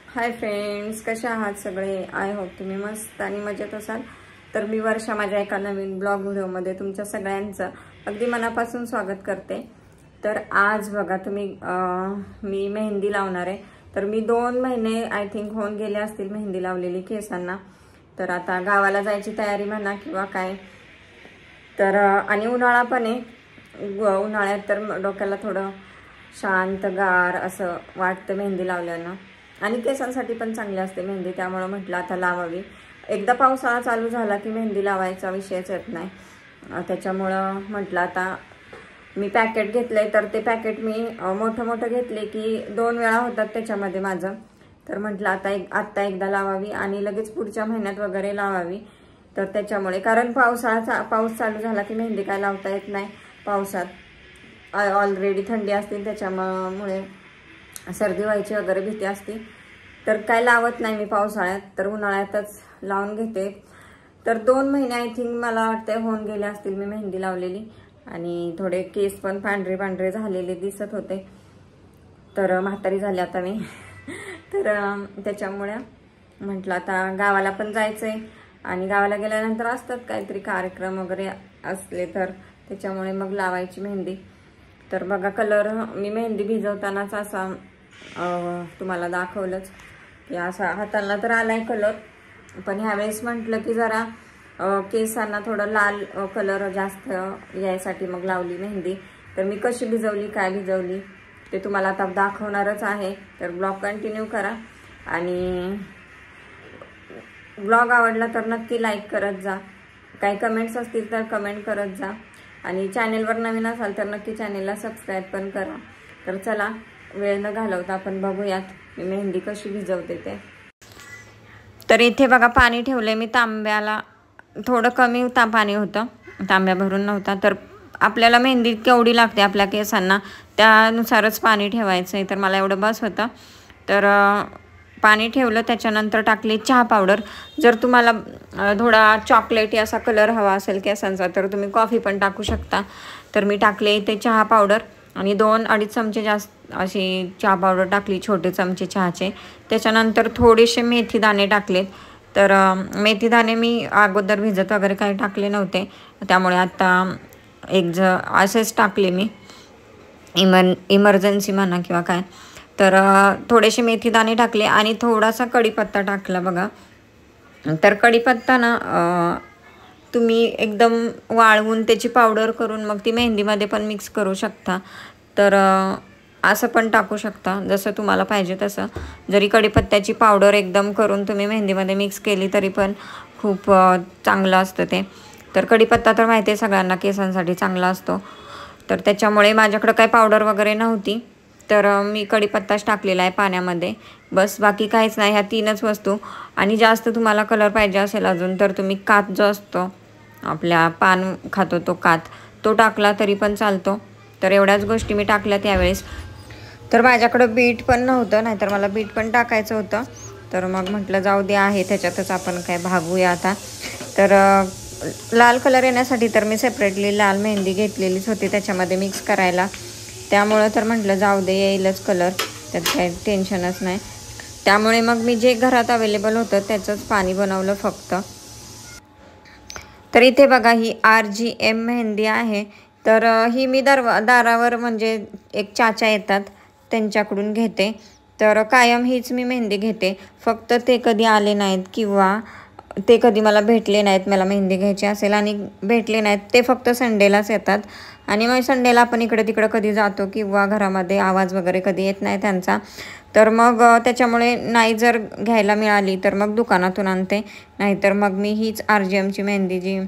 Hi friends, कशा आहात सगळे? आय होप तुम्ही मस्त आणि मजेत असाल. तर मी वर्षा माझ्या एका नवीन ब्लॉग व्हिडिओमध्ये तुमच्या सगळ्यांचं अगदी मनापासून स्वागत करते. तर आज बघा मी मेहंदी लावणार आहे. तर मी 2 महिने आय थिंक होऊन गेले असतील मेहंदी लावलेली केसांना. तर आता गावाला जायची तयारी म्हणा किंवा काय. तर आणि उन्हाळा पण आहे. उन्हाळ्यात तर डोक्याला थोडं शांतगार असं वाटतं मेहंदी लावल्यानं. आणि केसांसाठी पण चांगली असते मेहंदी, त्यामुळे म्हटलं आता लावावी. एकदा पावसाळा चालू झाला की मेहंदी लावायचा विषयच येत नाही. त्याच्यामुळं म्हटलं आता मी पॅकेट घेतलंय. तर ते पॅकेट मी मोठं घेतले की 2 वेळा होतात त्याच्यामध्ये माझं. तर म्हटलं आत्ता एकदा लावावी आणि लगेच पुढच्या महिन्यात वगैरे लावावी. तर त्याच्यामुळे, कारण पाऊस चालू झाला की मेहंदी काय लावता येत नाही पावसात. ऑलरेडी थंडी असते, त्याच्यामुळे सर्दी व्हायची वगैरे भीती असते. तर काय लावत नाही मी पावसाळ्यात, तर उन्हाळ्यातच लावून घेते. तर 2 महिने आय थिंक मला वाटतं होऊन गेले असतील मी मेहंदी लावलेली. आणि थोडे केस पण पांढरे झालेले दिसत होते. तर म्हातारी झाली आता मी. तर त्याच्यामुळे म्हटलं आता गावाला पण जायचंय आणि गावाला गेल्यानंतर असतात काहीतरी कार्यक्रम वगैरे असले तर त्याच्यामुळे मग लावायची मेहंदी. तर बघा, कलर मी मेहंदी भिजवतानाच असा तुम्हाला दाखवलंच की असा हाताला तर आलाय कलर. पण ह्यावेळेस म्हटलं की जरा केसांना थोडं लाल कलर जास्त यायसाठी मग लावली मेहंदी. तर मी कशी भिजवली, काय भिजवली ते तुम्हाला आता दाखवणारच आहे. तर ब्लॉग कंटिन्यू करा आणि ब्लॉग आवडला तर नक्की लाईक करत जा. काही कमेंट्स असतील तर कमेंट करत जा. आणि चॅनेलवर नवीन असाल तर नक्की चॅनेलला सबस्क्राईब पण करा. तर चला, वेळ न घालवता आपण बघूयात मी मेहंदी कशी भिजवते ते. तर इथे बघा पाणी ठेवले मी तांब्याला. थोडं कमी पाणी होतं, तांब्या भरून नव्हता. तर आपल्याला मेहंदी केवढी लागते आपल्या केसांना त्यानुसारच पाणी ठेवायचं आहे. तर मला एवढं बस होतं. तर पाणी ठेवलं, त्याच्यानंतर टाकली चहा पावडर. जर तुम्हाला थोडा चॉकलेटी असा कलर हवा असेल केसांचा तर तुम्ही कॉफी पण टाकू शकता. तर मी टाकले इथे चहा पावडर आणि 2-2.5 चमचे जास्त अशी चहा पावडर टाकली, छोटे चमचे चहाचे. त्याच्यानंतर थोडेसे मेथी दाणे टाकले. तर मेथी दाणे मी अगोदर भिजत वगैरे काही टाकले नव्हते, त्यामुळे आता असेच टाकले मी, इमर्जन्सी म्हणा किंवा काय. तर थोडेसे मेथी दाणे टाकले आणि थोडासा कढीपत्ता टाकला बघा. तर कढीपत्ता ना तुम्ही एकदम वाळवून त्याची पावडर करून मग ती मेहंदीमध्ये पण मिक्स करू शकता. तर असं पण टाकू शकता जसं तुम्हाला पाहिजे तसं. जरी कढीपत्त्याची पावडर एकदम करून तुम्ही मेहंदीमध्ये मिक्स केली तरी पण खूप चांगलं असतं ते. तर कढीपत्ता तर माहिती आहे सगळ्यांना केसांसाठी चांगला असतो. तर त्याच्यामुळे माझ्याकडं काही पावडर वगैरे नव्हती, तर मी कढीपत्ताच टाकलेला आहे पाण्यामध्ये. बस, बाकी काहीच नाही. ह्या 3च वस्तू. आणि जास्त तुम्हाला कलर पाहिजे असेल अजून तर तुम्ही कात जो असतो आपल्या पान खातो तो कात, तो टाकला तरी पण चालतो. तर एवढ्याच गोष्टी मी टाकल्या त्यावेळेस. तर माझ्याकडं बीट पण नव्हतं, नाहीतर मला बीट पण टाकायचं होतं. तर मग म्हटलं जाऊ दे, आहे त्याच्यातच आपण काय भागूया आता. तर लाल कलर येण्यासाठी तर मी सेपरेटली लाल मेहंदी घेतलेलीच होती त्याच्यामध्ये मिक्स करायला. त्यामुळं तर म्हटलं जाऊ दे, येईलच कलर, त्यात काही टेन्शनच नाही. त्यामुळे मग मी जे घरात अवेलेबल होतं त्याचंच पाणी बनवलं फक्त. तर इथे बघा, ही RGM मेहंदी आहे. तर ही मी दारावर म्हणजे एक चाचा येतात त्यांच्याकडून घेते. तर कायम हीच मी मेहंदी घेते. फक्त ते कधी आले नाहीत किंवा ते कधी मला भेटले नाहीत, मला मेहंदी घ्यायची असेल आणि भेटले नाहीत, ते फक्त संडेलाच येतात. आणि मग संडेला आपण इकडे तिकडं कधी जातो किंवा घरामध्ये आवाज वगैरे कधी येत नाही त्यांचा. तर मग त्याच्यामुळे नाही जर घ्यायला मिळाली तर मग दुकानातून आणते. नाहीतर मग मी हीच RGMची मेहंदी जी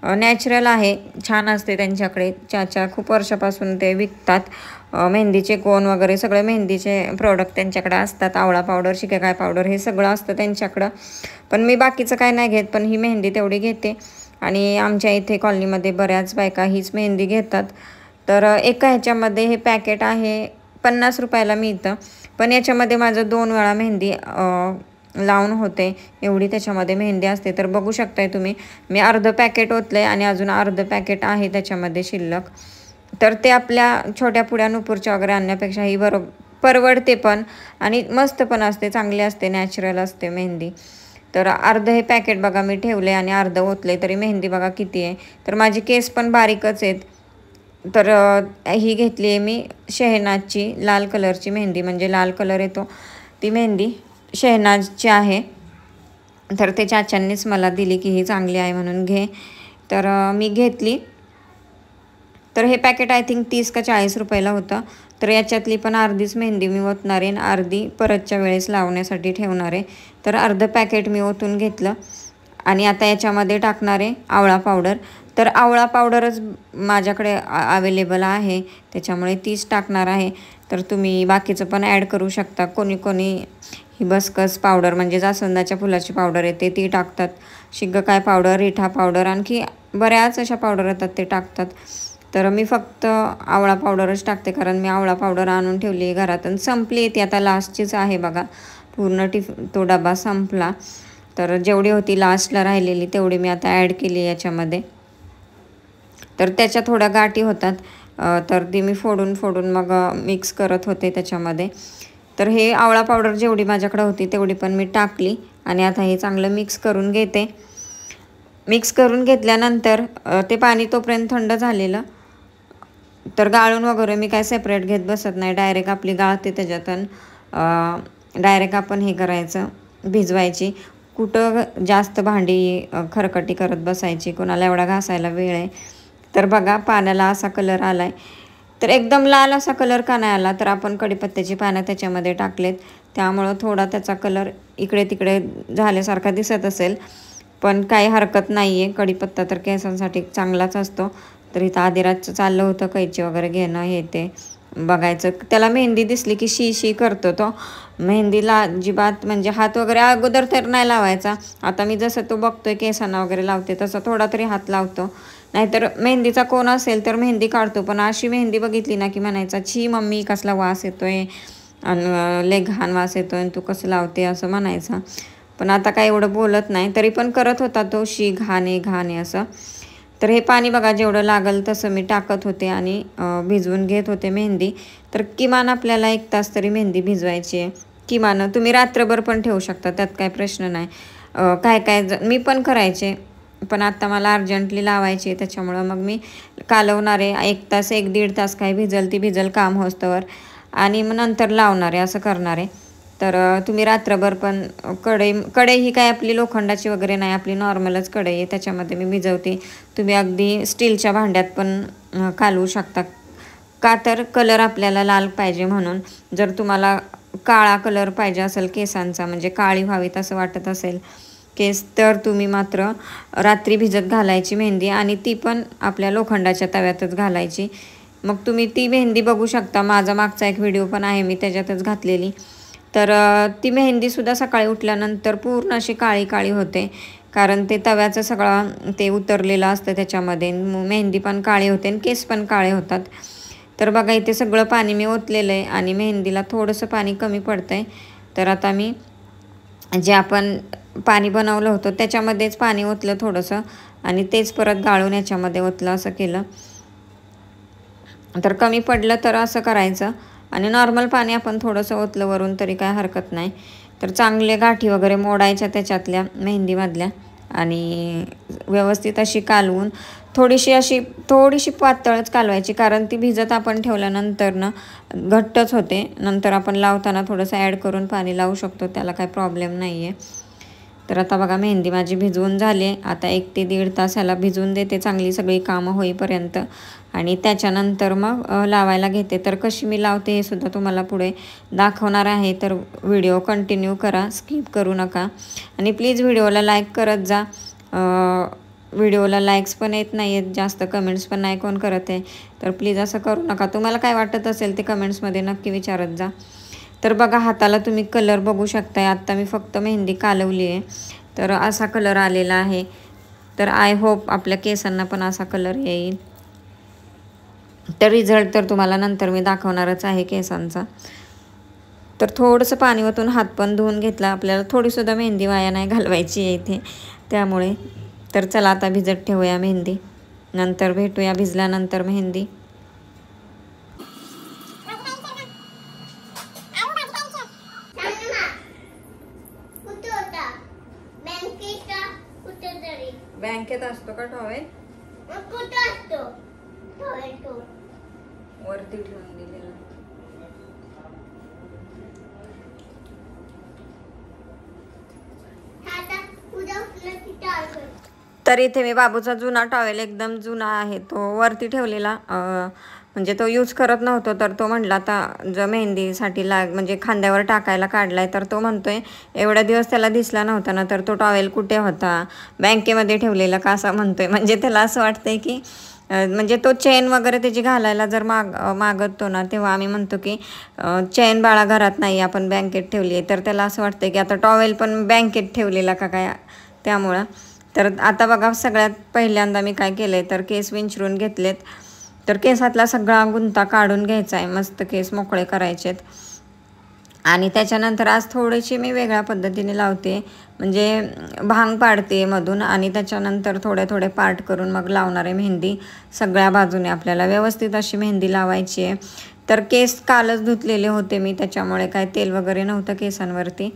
नॅचरल आहे, छान असते त्यांच्याकडे. चाचा खूप वर्षापासून ते विकतात. मेहंदीचे कोन वगैरे सगळे मेहंदीचे प्रोडक्ट त्यांच्याकडे असतात. आवळा पावडर, शिकेकाय पावडर, हे सगळं असतं त्यांच्याकडं. पण मी बाकीचं काय नाही घेत, पण ही मेहंदी तेवढी घेते. आणि आमच्या इथे कॉलनीमध्ये बऱ्याच बायका हीच मेहंदी घेतात. तर एका ह्याच्यामध्ये हे पॅकेट आहे 50 रुपयाला मिळतं. पण याच्यामध्ये माझं 2 वेळा मेहंदी लावून होते, एवढी त्याच्यामध्ये मेहंदी असते. तर बघू शकताय तुम्ही, मी अर्धं पॅकेट ओतलं आहे आणि अजून अर्धं पॅकेट आहे त्याच्यामध्ये शिल्लक. तर ते आपल्या छोट्या पुड्या नुपूरच्या वगैरे आणण्यापेक्षा ही परवडते पण आणि मस्त पण असते, चांगली असते, नॅचरल असते मेहंदी. तर अर्ध हे पॅकेट बघा मी ठेवले आणि अर्ध ओतले, तरी मेहंदी बघा किती आहे. तर माझे केस पण बारीकच आहेत. तर ही घेतली आहे मी शहनाजची लाल कलरची मेहंदी, म्हणजे लाल कलर येतो ती मेहंदी शहनाजची आहे. तर ते चाच्यांनीच मला दिली की ही चांगली आहे म्हणून घे. तर मी घेतली. तर हे पॅकेट आय थिंक 30 का 40 रुपयाला होतं. तर याच्यातली पण अर्धीच मेहंदी मी ओतणार आहे आणि अर्धी परतच्या वेळेस लावण्यासाठी ठेवणार आहे. तर अर्धं पॅकेट मी ओतून घेतलं आणि आता याच्यामध्ये टाकणार आहे आवळा पावडर. तर आवळा पावडरच माझ्याकडे अवेलेबल आहे, त्याच्यामुळे तीच टाकणार आहे. तर तुम्ही बाकीचं पण ॲड करू शकता. कोणी कोणी हिबिस्कस पावडर म्हणजे जास्वंदाच्या फुलाची पावडर येते ती टाकतात, शिग्गकाय पावडर, रिठा पावडर, आणखी बऱ्याच अशा पावडर येतात ते टाकतात. तर मी फक्त आवळा पावडरच टाकते, कारण मी आवळा पावडर आणून ठेवली आहे घरात आणि संपली ती आता लास्टचीच आहे बघा. पूर्ण तो डबा संपला. तर जेवढी होती लास्टला राहिलेली तेवढी मी आता ॲड केली याच्यामध्ये. तर त्याच्या थोड्या गाठी होतात, तर ती मी फोडून मग मिक्स करत होते त्याच्यामध्ये. तर हे आवळा पावडर जेवढी माझ्याकडे होती तेवढी पण मी टाकली आणि आता हे चांगलं मिक्स करून घेते. मिक्स करून घेतल्यानंतर ते पाणी तोपर्यंत थंड झालेलं. तर गाळून वगैरे मी काय सेपरेट घेत बसत नाही, डायरेक्ट आपली गाळते त्याच्यातून डायरेक्ट आपण हे करायचं, भिजवायची. कुठं जास्त भांडी खरकटी करत बसायची, कोणाला एवढा घासायला वेळ आहे. तर बघा पाण्याला असा कलर आला आहे. तर एकदम लाल असा कलर का नाही आला, तर आपण कढीपत्त्याची पानं त्याच्यामध्ये टाकलेत, त्यामुळं थोडा त्याचा कलर इकडे तिकडे झाल्यासारखा दिसत असेल, पण काही हरकत नाही आहे. कढीपत्ता तर केसांसाठी चांगलाच असतो. तर इथं आधी रातचं चाललं होतं कैची वगैरे घेणं हे ते बघायचं. त्याला मेहंदी दिसली की शी करतो तो. मेहंदीला अजिबात म्हणजे हात वगैरे अगोदर तर नाही लावायचा. आता मी जसं तो बघतोय केसांना वगैरे लावते तसं थोडा तरी हात लावतो. नाहीतर मेहंदीचा कोण असेल तर मेहंदी काढतो, पण अशी मेहंदी बघितली ना की म्हणायचा छी मम्मी कसला वास येतोय आणि लय घाण वास येतोय आणि तू कसं लावते असं म्हणायचा. पण आता काय एवढं बोलत नाही, तरी पण करत होता तो शी घाण आहे असं. तर हे पाणी बघा जेवढं लागल तसं मी टाकत होते आणि भिजवून घेत होते मेहंदी. तर किमान आपल्याला 1 तास तरी मेहंदी भिजवायची आहे. किमान तुम्ही रात्रभर पण ठेवू शकता, त्यात काय प्रश्न नाही. काय मी पण करायचे, पण आता मला अर्जंटली लावायची आहे त्याच्यामुळं मग मी कालवणार आहे. 1 तास 1-1.5 तास काय भिजल ती भिजल काम होस्तवर आणि मग नंतर लावणार आहे, असं करणार आहे. तर तुम्ही रात्रभर पण कढई ही काय आपली लोखंडाची वगैरे नाही, आपली नॉर्मलच कढई आहे, त्याच्यामध्ये मी भिजवते. तुम्ही अगदी स्टीलच्या भांड्यात पण कालवू शकता. का तर कलर आपल्याला लाल पाहिजे म्हणून. जर तुम्हाला काळा कलर पाहिजे असेल केसांचा, म्हणजे काळी व्हावीत असं वाटत असेल केस, तर तुम्ही मात्र रात्री भिजत घालायची मेहंदी आणि ती पण आपल्या लोखंडाच्या तव्यातच घालायची. मग तुम्ही ती मेहंदी बघू शकता. माझा मागचा एक व्हिडिओ पण आहे, मी त्याच्यातच घातलेली. तर ती मेहंदीसुद्धा सकाळी उठल्यानंतर पूर्ण अशी काळी काळी होते, कारण ते तव्याचं सगळं ते उतरलेलं असतं त्याच्यामध्ये. मेहंदी पण काळी होते आणि केस पण काळे होतात. तर बघा इथे सगळं पाणी मी ओतलेलं आहे आणि मेहंदीला थोडंसं पाणी कमी पडतं आहे. तर आता मी जे आपण पाणी बनवलं होतं त्याच्यामध्येच पाणी ओतलं थोडंसं आणि तेच परत गाळून याच्यामध्ये ओतलं, असं केलं. तर कमी पडलं तर असं करायचं आणि नॉर्मल पाणी आपण थोडंसं ओतलं वरून तरी काय हरकत नाही. तर चांगले गाठी वगैरे मोडायच्या त्याच्यातल्या मेहंदीमधल्या आणि व्यवस्थित अशी कालवून थोडीशी पातळच कालवायची, कारण ती भिजत आपण ठेवल्यानंतर ना घट्टच होते. नंतर आपण लावताना थोडंसं ॲड करून पाणी लावू शकतो, त्याला काय प्रॉब्लेम नाही आहे. तर आता बघा मेहंदी माझी भिजवून झाली. आता 1 ते 1.5 तास ह्याला भिजवून देते चांगली सगळी कामं होईपर्यंत आणि त्याच्यानंतर मग लावायला घेते. तर कशी मी लावते हे सुद्धा तुम्हाला पुढे दाखवणार आहे. तर व्हिडिओ कंटिन्यू करा, स्किप करू नका आणि प्लीज व्हिडिओला लाईक करत जा. व्हिडिओला लाईक्स पण येत नाही आहेत जास्त, कमेंट्स पण नाही कोण करत आहे. तर प्लीज असं करू नका. तुम्हाला काय वाटत असेल ते कमेंट्समध्ये नक्की विचारत जा. तर बघा हाताला तुम्ही कलर बघू शकताय. आत्ता मी फक्त मेहंदी कालवली आहे, तर असा कलर आलेला आहे. तर आय होप आपल्या केसांना पण असा कलर येईल. तर रिझल्ट तर तुम्हाला नंतर मी दाखवणारच आहे केसांचा. तर थोडंसं पाणी ओतून हात पण धुवून घेतला. आपल्याला थोडीसुद्धा मेहंदी वाया नाही घालवायची आहे इथे, त्यामुळे. तर चला आता भिजत ठेवूया मेहंदी, नंतर भेटूया भिजल्यानंतर मेहंदी. बँकेत असतो का टॉवेल? कुठं असतो टॉवेल? तो वरती ठेवून दिलेला. आता उद्या उठलं की टॉवेल. तर इथे मी बाबूचा जुना टॉवेल, एकदम जुना आहे, तो वरती ठेवलेला. म्हणजे तो यूज करत नव्हतो, तर तो म्हटला आता जो मेहंदीसाठी म्हणजे खांद्यावर टाकायला काढलाय, तर तो म्हणतोय एवढ्या दिवस त्याला दिसला नव्हता ना, तर तो टॉवेल कुठे होता, बँकेमध्ये ठेवलेला का, असं म्हणतोय. म्हणजे त्याला असं वाटतंय की म्हणजे तो चेन वगैरे त्याची घालायला जर मागतो ना, तेव्हा आम्ही म्हणतो की चेन बाळा घरात नाही, आपण बँकेत ठेवली आहे. तर त्याला असं वाटतंय की आता टॉवेल पण बँकेत ठेवलेला का काय, त्यामुळं. तर आता बघा, सगळ्यात पहिल्यांदा मी काय केलं आहे, तर केस विंचरून घेतलेत. तर केसातला सगळा गुंता काढून घ्यायचा आहे, मस्त केस मोकळे करायचेत. आणि त्याच्यानंतर आज थोडीशी मी वेगळ्या पद्धतीने लावते, म्हणजे भांग पाडते मधून आणि त्याच्यानंतर थोडे थोडे पार्ट करून मग लावणार आहे मेहंदी. सगळ्या बाजूने आपल्याला व्यवस्थित अशी मेहंदी लावायची आहे. तर केस कालच धुतलेले होते मी, त्याच्यामुळे काय तेल वगैरे नव्हतं केसांवरती.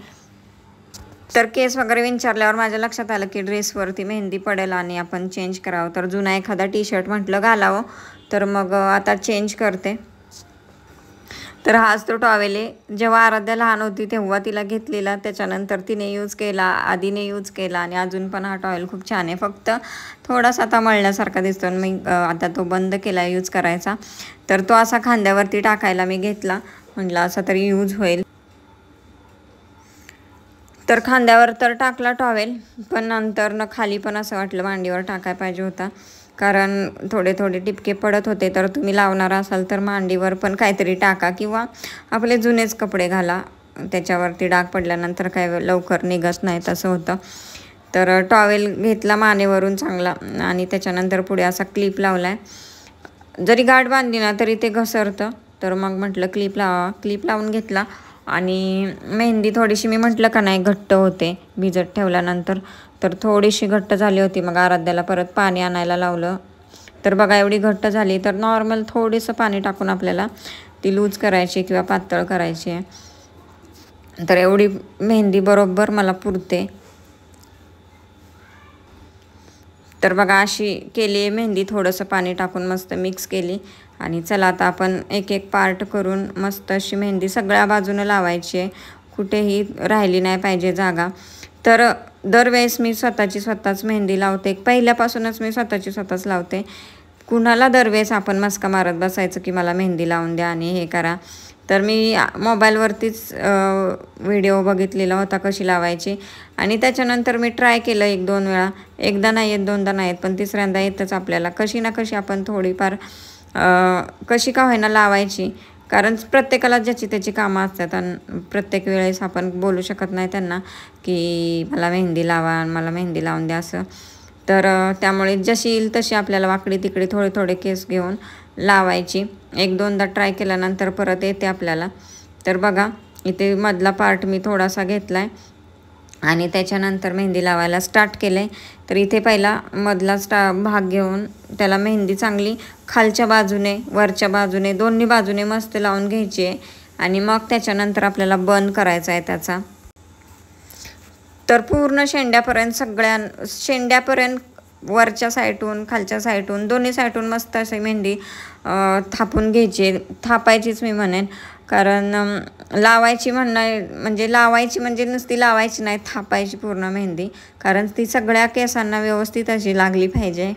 तर केस वगैरे विंचारल्यावर माझ्या लक्षात आलं की ड्रेसवरती मेहंदी पडेल आणि आपण चेंज करावं. तर जुना एखादा टी-शर्ट म्हटलं घालावं, तर मग आता चेंज करते. तर हाच तो टॉवेल आहे. जेव्हा आराध्या लहान होती तेव्हा तिला घेतलेला, त्याच्यानंतर तिने यूज केला, आधीने यूज केला आणि अजून पण हा टॉवेल खूप छान आहे. फक्त थोडासा आता मळल्यासारखा दिसतो, मी आता तो बंद केला यूज करायचा. तर तो असा खांद्यावरती टाकायला मी घेतला, म्हटलं असा तरी यूज होईल. तर खांद्यावर तर टाकला टॉवेल, पण नंतर न खाली पण असं वाटलं मांडीवर टाकायला पाहिजे होता, कारण थोडे थोडे टिपके पडत होते. तर तुम्ही लावणार असाल तर मांडीवर पण काहीतरी टाका किंवा आपले जुनेच कपडे घाला, त्याच्यावरती डाग पडल्यानंतर काय लवकर निघत नाही, तसं होतं. तर टॉवेल घेतला मानेवरून चांगला आणि त्याच्यानंतर पुढे असा क्लिप लावला आहे. जरी गाठ बांधली ना तरी ते घसरतं, तर मग म्हटलं क्लिप लावा. क्लिप लावून घेतला आणि मेहंदी थोडीशी, मी म्हटलं का नाही घट्ट होते भिजत ठेवल्यानंतर, तर थोडीशी घट्ट झाली होती. मग आराध्याला परत पाणी आणायला लावलं. तर बघा एवढी घट्ट झाली. तर नॉर्मल थोडंसं पाणी टाकून आपल्याला ती लूज करायची किंवा पातळ करायची आहे. तर एवढी मेहंदी बरोबर मला पुरते. तर बघा अशी केली आहे मेहंदी, थोडंसं पाणी टाकून मस्त मिक्स केली. आणि चला आता आपण एक एक पार्ट करून मस्त अशी मेहंदी सगळ्या बाजूनं लावायची आहे, कुठेही राहिली नाही पाहिजे जागा. तर दरवेळेस मी स्वतःच मेहंदी लावते, पहिल्यापासूनच मी स्वतःच लावते. कुणाला दरवेळेस आपण मस्का मारत बसायचं की मला मेहंदी लावून द्या आणि हे करा. तर मी मोबाईलवरतीच व्हिडिओ बघितलेला होता कशी लावायची, आणि त्याच्यानंतर मी ट्राय केलं 1-2 वेळा. एकदा नाही येत, दोनदा नाही येत, पण तिसऱ्यांदा येतच आपल्याला. कशी ना कशी आपण थोडीफार कशी का होईना लावायची, कारण प्रत्येकाला ज्याची त्याची कामं असतात आणि प्रत्येक वेळेस आपण बोलू शकत नाही त्यांना की मला मेहंदी लावा, मला मेहंदी लावून द्या असं. तर त्यामुळे जशी येईल तशी आपल्याला वाकडी तिकडे थोडे थोडे केस घेऊन लावायची. 1-2दा ट्राय केल्यानंतर परत येते आपल्याला. तर बघा इथे मधला पार्ट मी थोडासा घेतला आहे आणि त्याच्यानंतर मेहंदी लावायला स्टार्ट केलं आहे. तर इथे पहिला मधला भाग घेऊन त्याला मेहंदी चांगली खालच्या बाजूने वरच्या बाजूने दोन्ही बाजूने मस्त लावून घ्यायची आहे. आणि मग त्याच्यानंतर आपल्याला बंद करायचा आहे त्याचा. तर पूर्ण शेंड्यापर्यंत वरच्या साईडून खालच्या साईडून दोन्ही साईडून मस्त अशी मेहंदी थापून घ्यायची, थापायचीच मी म्हणेन, कारण लावायची म्हणजे नुसती लावायची नाही, थापायची पूर्ण मेहंदी, कारण ती सगळ्या केसांना व्यवस्थित अशी लागली पाहिजे.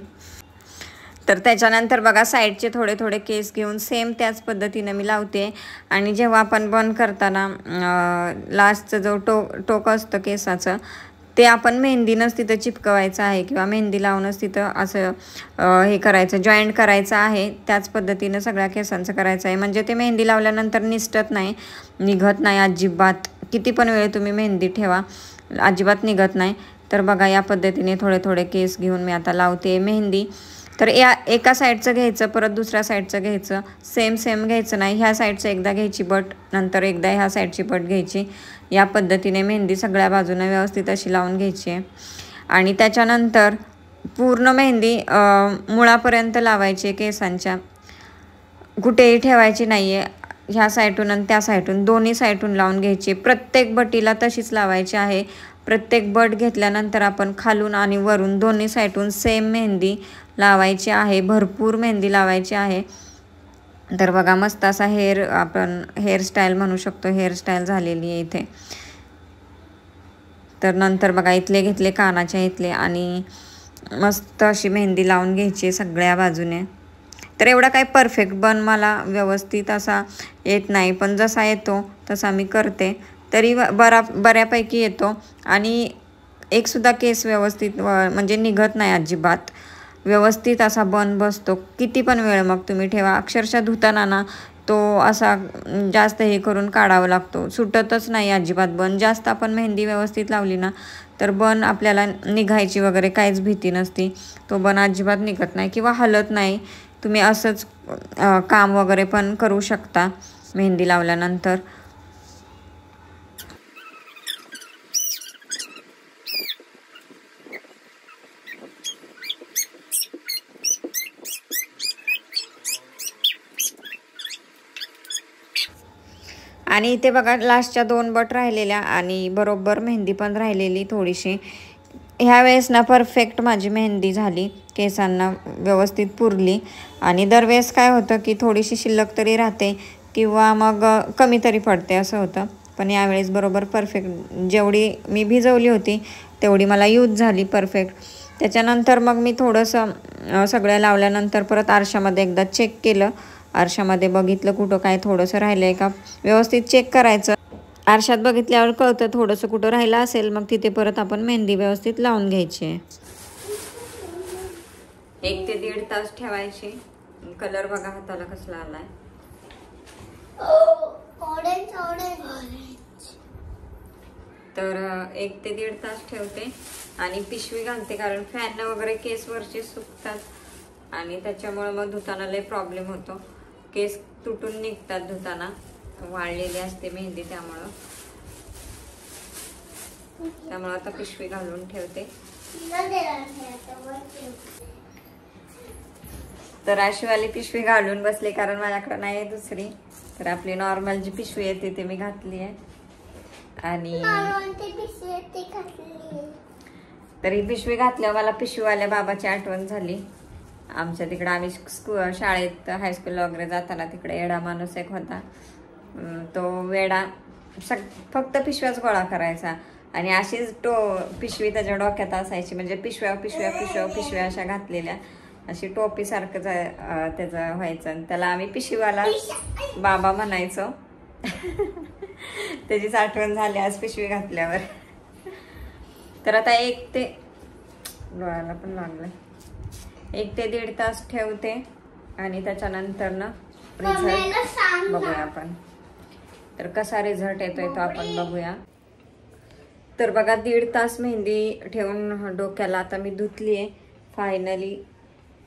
तर त्याच्यानंतर बघा साईडचे थोडे थोडे केस घेऊन सेम त्याच पद्धतीने मी लावते. आणि जेव्हा आपण बंद करताना लास्टचं जो टोक असतं केसाचं, ते आपण मेहंदीनंच तिथं चिपकवायचं आहे किंवा मेहंदी लावूनच तिथं असं हे करायचं, जॉईंट करायचं आहे. त्याच पद्धतीनं सगळ्या केसांचं करायचं आहे, म्हणजे ते मेहंदी लावल्यानंतर निघत नाही, अजिबात. किती पण वेळ तुम्ही मेहंदी ठेवा, अजिबात निघत नाही. तर बघा या पद्धतीने थोडे थोडे केस घेऊन मी आता लावते मेहंदी. तर एका साईडचं घ्यायचं, परत दुसऱ्या साईडचं घ्यायचं, सेम घ्यायचं नाही. ह्या साईडचं एकदा घ्यायची बट, नंतर एकदा ह्या साईडची बट घ्यायची. या पद्धतीने मेहंदी सगळ्या बाजूने व्यवस्थित अशी लावून घ्यायची आहे. आणि त्याच्यानंतर पूर्ण मेहंदी मुळापर्यंत लावायची केसांच्या, कुठेही ठेवायची नाही आहे. ह्या साईडून आणि त्या साईडून दोन्ही साईडून लावून घ्यायची. प्रत्येक बटीला तशीच लावायची आहे. प्रत्येक बट घेतल्यानंतर आपण खालून आणि वरून दोन्ही साईडून सेम मेहंदी लावायची आहे. भरपूर मेहंदी लावायची आहे. तर बघा मस्त असा आपण हेअरस्टाईल म्हणू शकतो, हेअरस्टाईल झालेली आहे इथे. तर नंतर बघा इथले घेतले कानाच्या इथले आणि मस्त अशी मेहंदी लावून घ्यायची सगळ्या बाजूने. तर एवढा काही परफेक्ट बन मला व्यवस्थित असा येत नाही, पण जसा येतो तसा मी करते. तरी बऱ्यापैकी येतो आणि एकसुद्धा केस व्यवस्थित म्हणजे निघत नाही अजिबात. व्यवस्थित असा बन बसतो. किती पण वेळ मग तुम्ही ठेवा, अक्षरशः धुताना ना तो असा जास्त हे करून काढावा लागतो, सुटतच नाही अजिबात बन. जास्त आपण मेहंदी व्यवस्थित लावली ना तर बन आपल्याला निघायची वगैरे काहीच भीती नसती. तो बन अजिबात निघत नाही किंवा हलत नाही. तुम्ही असंच काम वगैरे पण करू शकता मेहंदी लावल्यानंतर. आणि इथे बघा लास्टच्या 2 बट राहिलेल्या आणि बरोबर मेहंदी पण राहिलेली थोडीशी. ह्या वेळेस ना परफेक्ट माझी मेहंदी झाली, केसांना व्यवस्थित पुरली. आणि दरवेळेस काय होतं की थोडीशी शिल्लक तरी राहते किंवा मग कमी तरी पडते असं होतं. पण यावेळेस बरोबर परफेक्ट, जेवढी मी भिजवली होती तेवढी मला यूज झाली परफेक्ट. त्याच्यानंतर मग मी थोडंसं सगळ्या लावल्यानंतर परत आरशामध्ये एकदा चेक केलं. आरशामध्ये बघितलं कुठं काय थोडंसं राहिलं आहे का, व्यवस्थित चेक करायचं. आरशात बघितल्यावर कळतं थोडंसं कुठं राहिलं असेल, मग तिथे परत आपण मेहंदी व्यवस्थित लावून घ्यायची. 1 ते 1.5 तास ठेवायची. कलर बघा हाताला कसला आलाय. तर 1 ते 1.5 तास ठेवते आणि पिशवी घालते, कारण फॅन वगैरे केस वरचे सुकतात आणि त्याच्यामुळे मग धुताना लय प्रॉब्लेम होतो. केस तुटून निघतात धुताना, वाळलेली असते मेहंदी. त्यामुळे आता पिशवी घालून ठेवते. तर अशीवाली पिशवी घालून बसले, कारण माझ्याकडे नाही आहे दुसरी. तर आपली नॉर्मल जी पिशवी आहे ती मी घातली आहे. आणि तर ही पिशवी घातल्यावर मला पिशवीवाल्या बाबाची आठवण झाली. आमच्या तिकडे आम्ही शाळेत हायस्कूलला वगैरे जाताना तिकडे येडा माणूस एक होता. तो वेडा फक्त पिशव्याच गोळा करायचा आणि अशीच पिशवी त्याच्या डोक्यात असायची. म्हणजे पिशव्या पिशव्या पिशव्या पिशव्या अशा घातलेल्या, अशी टोपीसारखं त्याचं व्हायचं. आणि त्याला आम्ही पिशवीवाला बाबा म्हणायचो. त्याचीच आठवण झाली आज पिशवी घातल्यावर. तर आता 1 ते डोळ्याला पण लागलं 1 ते 1.5 तास ठेवते आणि त्याच्यानंतर ना रिझल्ट बघूया आपण. तर कसा रिझल्ट येतोय तो आपण बघूया. तर बघा 1.5 तास मेहंदी ठेवून डोक्याला आता मी धुतली आहे फायनली.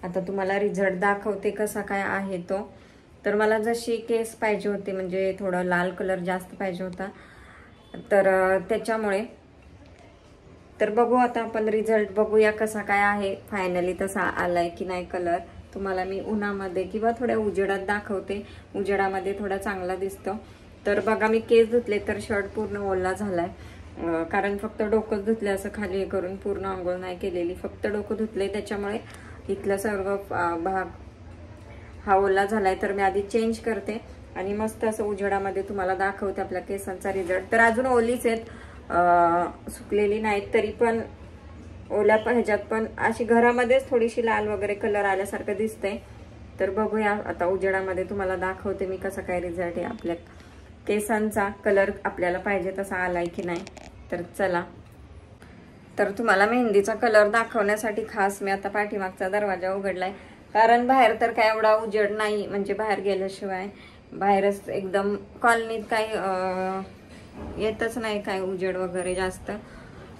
आता तुम्हाला रिझल्ट दाखवते कसा काय आहे तो. तर मला जशी केस पाहिजे होते, म्हणजे थोडं लाल कलर जास्त पाहिजे होता, तर त्याच्यामुळे. तर बघू आता आपण रिझल्ट बघूया कसा काय आहे फायनली. तसा आलाय की नाही कलर तुम्हाला मी उन्हामध्ये किंवा थोड्या उजेडात दाखवते. उजेडामध्ये थोडा चांगला दिसतो. तर बघा मी केस धुतले तर शर्ट पूर्ण ओला झालाय, कारण फक्त डोकं धुतले, असं खाली हे करून पूर्ण आंघोळ नाही केलेली, फक्त डोकं धुतले. त्याच्यामुळे इथला सर्व भाग हा ओला झालाय. तर मी आधी चेंज करते आणि मस्त असं उजेडामध्ये तुम्हाला दाखवते आपल्या केसांचा रिझल्ट. तर अजून ओलीच आहेत, सुकलेली नाहीत, तरी पण ओल्या ह्याच्यात पण अशी घरामध्येच थोडीशी लाल वगैरे कलर आल्यासारखं दिसतंय. तर बघूया आता उजेडामध्ये तुम्हाला दाखवते मी कसा काय रिझल्ट आहे. आपल्या केसांचा कलर आपल्याला पाहिजे तसा आलाय की नाही. तर चला. तर तुम्हाला मेहंदीचा कलर दाखवण्यासाठी खास मी आता पाठीमागचा दरवाजा उघडलाय, कारण बाहेर तर काय एवढा उजेड नाही, म्हणजे बाहेर गेल्याशिवाय बाहेरच एकदम कॉलनीत काही येतच नाही काय उजेड वगैरे जास्त,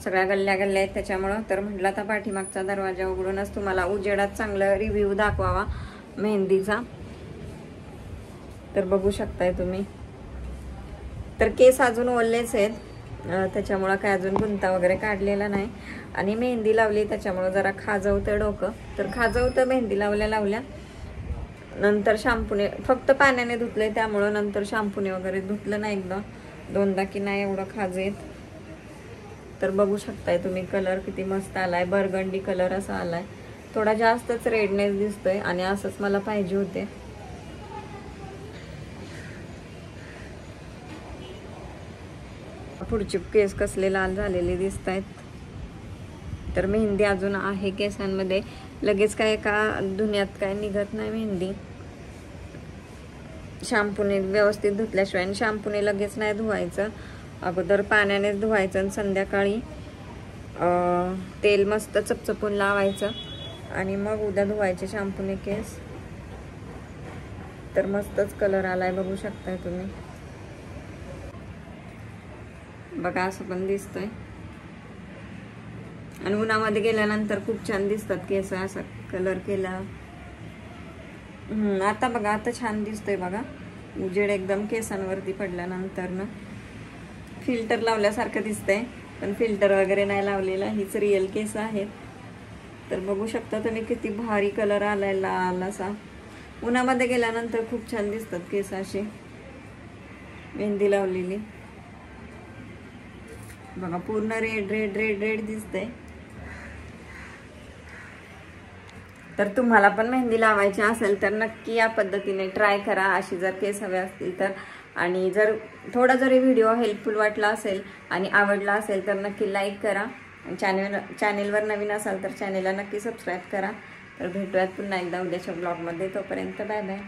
सगळ्या गल्ल्या गल्ल्या आहेत त्याच्यामुळं. तर म्हटलं आता पाठीमागचा दरवाजा उघडूनच तुम्हाला उजेडात चांगलं रिव्ह्यू दाखवावा मेहंदीचा. तर बघू शकताय तुम्ही. तर केस अजून ओलेच आहेत, त्याच्यामुळं काय अजून गुंता वगैरे काढलेला नाही. आणि मेहंदी लावली त्याच्यामुळं जरा खाजवतं डोकं. तर खाजवतं मेहंदी लावल्या लावल्या, नंतर शॅम्पूने फक्त पाण्याने धुतले, त्यामुळं नंतर शॅम्पूने वगैरे धुतलं नाही, एकदा दोनदा की नाही एवढं खाज येत. तर बघू शकताय तुम्ही कलर किती मस्त आलाय, बर्गंडी कलर असा आलाय. थोडा जास्तच रेडनेस दिसतोय आणि असंच मला पाहिजे होते. पुढचे केस कसले लाल झालेले दिसत आहेत. तर मेहंदी अजून आहे केसांमध्ये, लगेच काय का धुण्यात काय निघत नाही मेहंदी. शॅम्पूने व्यवस्थित धुतल्याशिवाय, आणि शॅम्पूने लगेच नाही धुवायचं, अगोदर पाण्यानेच धुवायचं आणि संध्याकाळी तेल मस्त चपचपून लावायचं आणि मग उद्या धुवायचे शॅम्पूने केस. तर मस्तच कलर आलाय बघू शकताय तुम्ही. बघा असं पण दिसतंय आणि उन्हामध्ये गेल्यानंतर खूप छान दिसतात केस असं कलर केला. आता बघा, आता छान दिसतंय बघा, उजेड एकदम केसांवरती पडल्यानंतर ना फिल्टर लावल्यासारखं दिसतंय, पण फिल्टर वगैरे नाही लावलेला, हीच रिअल केस आहेत. तर बघू शकता तुम्ही किती भारी कलर आलाय लाल असा. उन्हामध्ये गेल्यानंतर खूप छान दिसतात केस अशी मेहंदी लावलेली. बघा पूर्ण रेड रेड रेड रेड दिसतंय. तर तुम्हाला पण मेहंदी लावायची असेल तर नक्की या पद्धतीने ट्राय करा, अशी जर केस हवे असतील तर. आणि जर थोडा जरी व्हिडिओ हेल्पफुल वाटला असेल आणि आवडला असेल तर नक्की लाईक करा. चॅनेलवर नवीन असाल तर चॅनेलला नक्की सबस्क्राईब करा. तर भेटूयात पुन्हा एकदा उद्याच्या ब्लॉगमध्ये. तोपर्यंत बाय बाय.